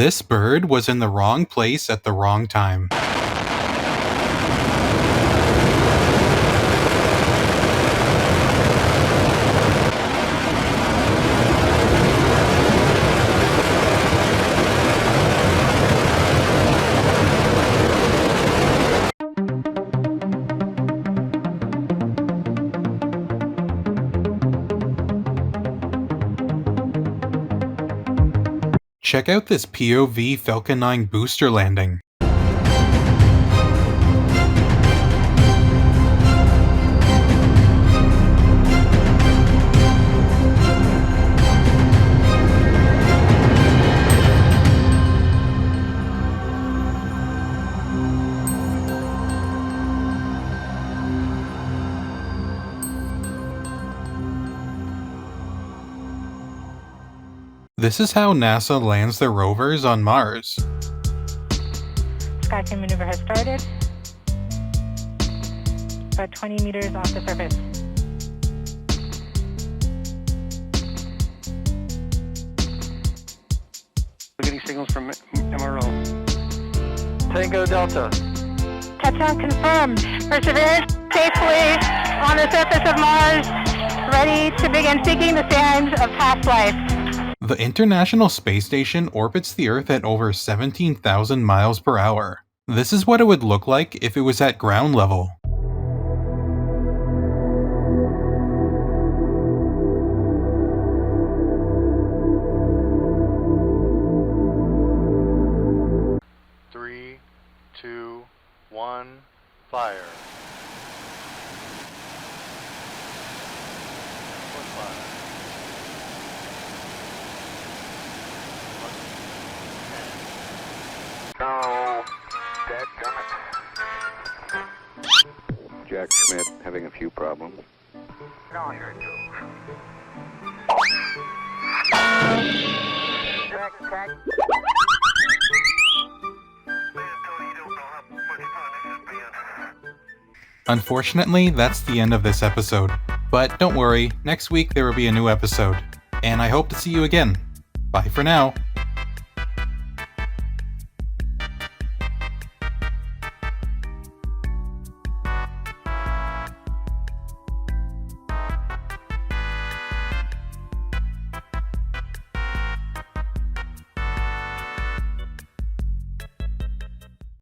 This bird was in the wrong place at the wrong time. Check out this POV Falcon 9 booster landing. This is how NASA lands their rovers on Mars. Skycam maneuver has started. About 20 meters off the surface. We're getting signals from MRO. Tango Delta. Touchdown confirmed. Perseverance safely on the surface of Mars, ready to begin seeking the sands of past life. The International Space Station orbits the Earth at over 17,000 miles per hour. This is what it would look like if it was at ground level. Three, two, one, fire. Jack Schmidt having a few problems. Unfortunately, that's the end of this episode. But don't worry, next week there will be a new episode. And I hope to see you again. Bye for now.